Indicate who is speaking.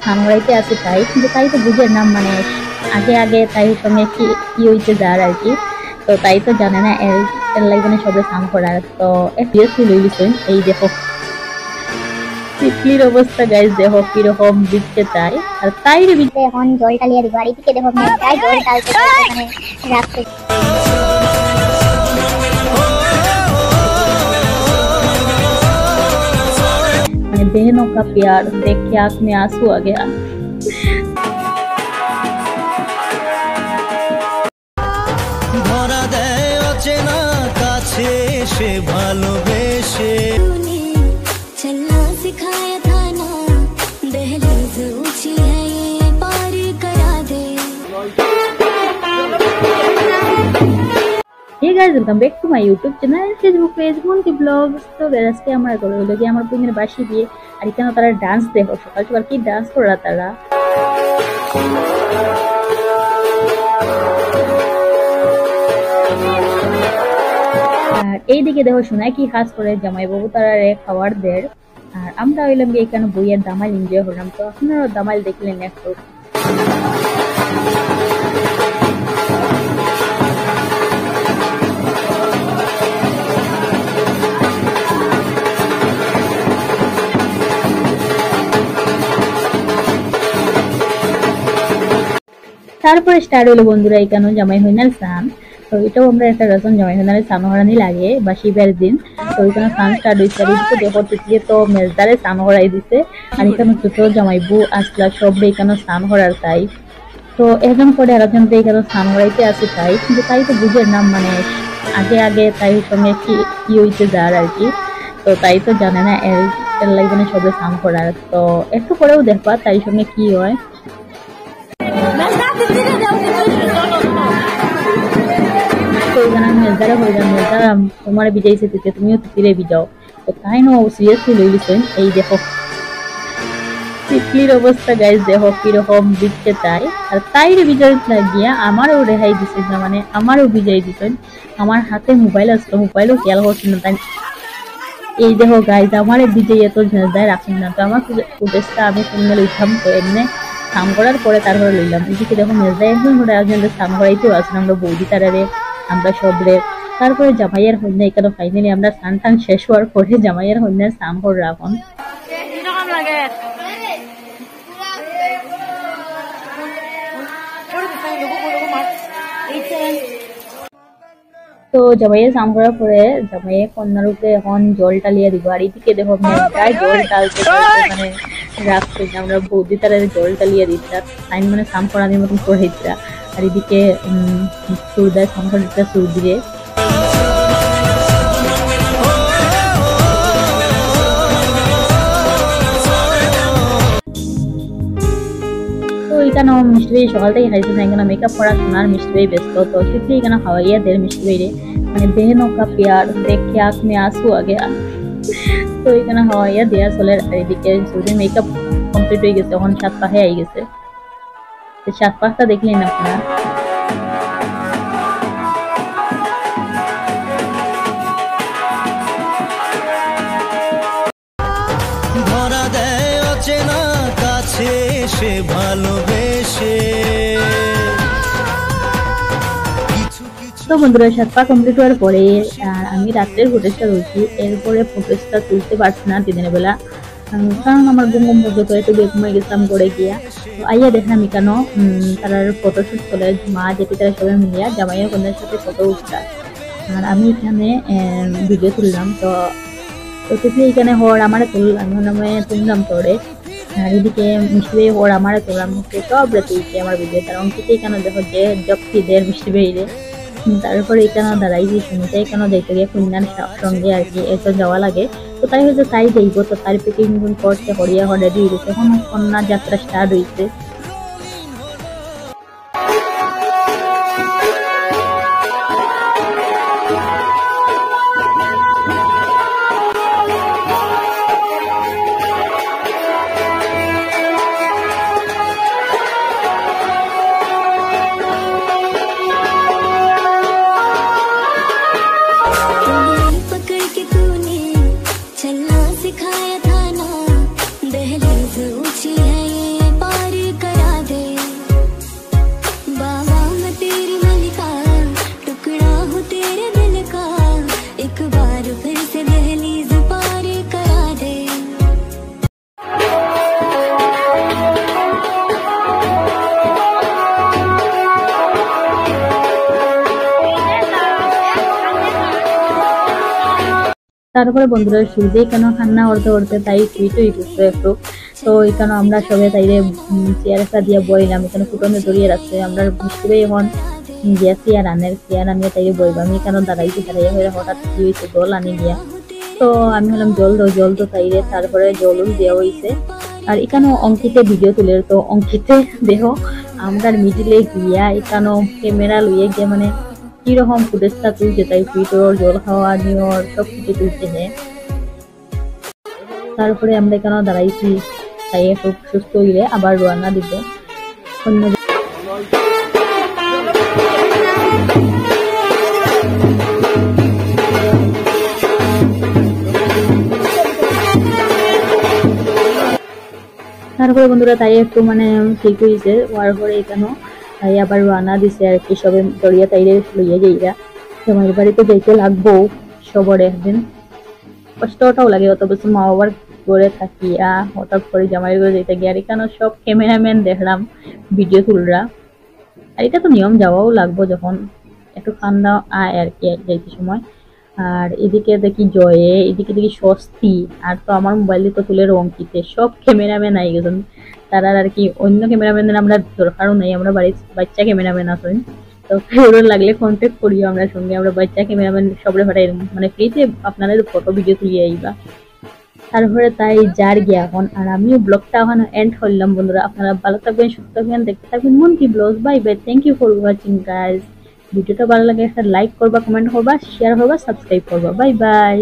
Speaker 1: সামরাইতে আছে তাই, কিন্তু তাই তো বুঝে না, মানে আগে আগে তাই সঙ্গে কি কি হইতে যার আর কি। তো তাই তো জানে না এর লাইনে সবে সাম করার। তো সিরিয়াসলি লই লিছেন। এই দেখো পিকলির অবস্থা গাইস, দেখো কিরকম দিচ্ছে তাই। আর তাইর ভিতরে এখন জল টালিয়ে দিব, আর এদিকে দেখো মেয়েটাই জল টালতে মানে রাখতে। बहनों का प्यार देख के आंख में आंसू आ गया।
Speaker 2: ধরা দেয় অচেনা কাছে সে ভালোবেসে চলনা सिखाया था ना दहलीज ऊंची है ये पार करा दे।
Speaker 1: Hey guys, welcome back to my YouTube channel, Facebook page, Monty Vlogs। তো আজকে আমরা করে হলো কি আমার বোনের বাসি বিয়ে, আর এখানে তারা ডান্স দেখো, সকাল সকাল কি ডান্স করা তারা। আর এইদিকে দেখো শোনায় কি খাস করে জামাই বাবু তারা খাবার দেয়। আর আমরা হইলাম গিয়ে এখানে বইয়ের দামাল এনজয় করলাম। তো আপনারা দামাল দেখলেন একটু। তারপরে স্টার্ট হলো বন্ধুরা এখানে জামাই হইনাল স্নান। তো এটাও আমরা একটা রসম জামাই হইনালের স্নান করানি লাগে বা শিবের দিন। তো এখানে স্নান স্টার্ট হয়েছে, আর এদিকে দেখো তিতিয়ে তো মেজদারে স্নান করাই দিছে। আর এখানে ছোট জামাই বউ আসলা সব এখানে স্নান করার তাই। তো একজন করে আরেকজন এখানে স্নান করাইতে আছে তাই, কিন্তু তাই তো বুঝে না, মানে আগে আগে তাই সঙ্গে কি কি হইতে যার আর কি। তো তাই তো জানে না এর লাইনে সবে স্নান করার। তো একটু পরেও দেখবা তাই সঙ্গে কি হয়। তো এখানে মেজদারা হয়ে যান, মেজদারা তোমার বিজাইছে তিতে, তুমিও তিতিরে বিজাও। তো তাই নো সিরিয়াসলি লই লিছেন। এই দেখো পিকলির অবস্থা গাইস, দেখো কিরকম দিচ্ছে তাই। আর তাইর বিজয় লাগিয়া আমারও রেহাই দিছে না, মানে আমারও বিজয় দিচ্ছেন। আমার হাতে মোবাইল আসতো, মোবাইলও খেয়াল করছেন না তাই। এই দেখো গাইস আমার বিজয় এত মেজদায় রাখেন না। তো আমার ফুটেজটা আমি শুনে লইতাম, তো এমনি কাম করার পরে তারপরে লইলাম। এদিকে দেখো মেজদায় একজন করে একজন কাম করাইতেও আসেন, আমরা বৌদি তারারে আমরা সবরে। তারপরে জামাইয়ের হন্যা এখানে ফাইনালি আমরা স্নান টান শেষ হওয়ার পরে জামাইয়ের হন্যার স্নান করে রাখুন। তো জামাইয়ের স্নান করার পরে জামাইয়ের কন্যার উপরে এখন জল টালিয়ে দিব। আর এদিকে দেখো মেয়েটাই জল টালতে মানে রাখছে, আমরা বৌদি তারা জল টালিয়ে দিচ্ছা সাইন মানে স্নান করানোর মতন করে দিচ্ছা। আর এদিকে সুরদায় স্নান করে দিচ্ছা সুর দিয়ে। তো এখানে মিষ্টি ভাই সকাল থেকে খাইছে না, এখানে মেকআপ করা সোনার মিষ্টি ভাই ব্যস্ত। তো সেটি এখানে খাওয়াইয়া দেড় মিষ্টি ভাইরে, মানে বেহনों का प्यार देख के आंख में आंसू आ गया। তো এখানে খাওয়াইয়া দেয়া চলে। আর এদিকে সূর্যের মেকআপ কমপ্লিট হয়ে গেছে, এখন 7 পাখে আই গেছে। 7 পাখটা দেখলেন আপনারা।
Speaker 2: ধরা দেয় অচেনা কাছে সে ভালোবেসে।
Speaker 1: তো বন্ধুরা 7 পা কমপ্লিট হওয়ার পরে আমি রাত্রের ফুটেজটা রয়েছি, এরপরে ফুটেজটা তুলতে পারছি না দিনের বেলা, কারণ আমার ঘুম পর্যন্ত একটু ঘুমিয়ে গেছিলাম করে গিয়া। তো আইয়া দেখলাম কেন তারা ফটোশুট করে মা যেটি তারা সবাই মিলিয়া জামাইয়ের কন্যার সাথে ফটো উঠছে। আর আমি এখানে ভিডিও তুললাম। তো এখানে হর আমারে তুললাম তোরে। আর এদিকে মিষ্টি ভাই হর আমারে তুললাম, সব তুলছে আমার ভিডিও। তার অঙ্কিতে এখানে দেখো যে জপ্তি দেয় মিষ্টি ভাইরে। তারপরে এখানে দাঁড়াইছি শুনতে, এখানে দেখতে গিয়ে কন্যার সঙ্গে আর কি এসব যাওয়া লাগে। তো তাই হচ্ছে তাই দেখবো। তো তার পিকিং করছে হরিয়া রেডি হয়েছে, এখন কন্যা যাত্রা স্টার্ট হয়েছে।
Speaker 2: पकड़ के तूने चलना सिखाया था
Speaker 1: তারপরে বন্ধুরা শুরুতে কেন খান্না করতে করতে তাই সুইটই করতো একটু। তো এখানে আমরা সবাই তাইরে চেয়ার একটা দিয়ে বইলাম, এখানে ফুটনে ধরিয়ে রাখছে। আমরা সবাই এখন গিয়া চেয়ার আনিয়ে তাইরে বইবা। আমি এখানে দাঁড়াইছি, দাঁড়াইয়া হয়ে হঠাৎ কি হয়েছে জল আনি গিয়া। তো আমি হলাম জল তো তাইরে, তারপরে জলও দেওয়া হয়েছে। আর এখানে অঙ্কিতে ভিডিও তুলে, তো অঙ্কিতে দেহ আমরা মিডিলে গিয়া এখানে ক্যামেরা লইয়ে গিয়ে মানে কিরকম ফুটেজটা তুলছে, তাই পিটোর জল খাওয়া নিয়র সব কিছু তুলছে। তারপরে আমরা এখানে দাঁড়াইছি, তাই একটু সুস্থ হইলে আবার রওনা দিব অন্য। তারপরে বন্ধুরা তাই একটু মানে ঠিক হয়েছে, হওয়ার পরে এখানে তাই আবার রওনা দিছে আর কি। সবে দড়িয়া তাইরে লইয়া যাইরা জামাইয়ের বাড়িতে যাইতে লাগবো সবার একদিন। কষ্টটাও লাগে, অত বছর মা বাবার করে থাকিয়া হঠাৎ করে জামাইয়ের ঘরে যাইতে গিয়ে। আর এখানে সব ক্যামেরাম্যান দেখলাম ভিডিও তুলরা। আর এটা তো নিয়ম, যাওয়াও লাগবো যখন একটু ঠান্ডা আয় আর কি যাইতে সময়। আর এদিকে দেখি জয়ে, এদিকে দেখি স্বস্তি, আর তো আমার মোবাইলে তো তুলে অঙ্কিতে সব ক্যামেরাম্যান আই গেছেন। তারা আর কি অন্য ক্যামেরাম্যানদের আমরা দরকারও নাই, আমরা বাড়ির বাচ্চা ক্যামেরাম্যান আছেন। তো ফেরত লাগলে কন্ট্যাক্ট করিও আমরা সঙ্গে, আমরা বাচ্চা ক্যামেরাম্যান সবরে ফাটাই মানে ফ্রিতে আপনারা ফটো ভিডিও তুলিয়ে আইবা। তারপরে তাই যার গিয়া এখন। আর আমিও ব্লগটা এখন এন্ড করলাম বন্ধুরা। আপনারা ভালো থাকবেন, সুস্থ থাকবেন, দেখতে থাকবেন Monty blogs. Bye bye, thank you for watching guys. ভিডিওটা ভালো লাগে একটা লাইক করবা, কমেন্ট করবা, শেয়ার করবা, সাবস্ক্রাইব করবা। Bye bye.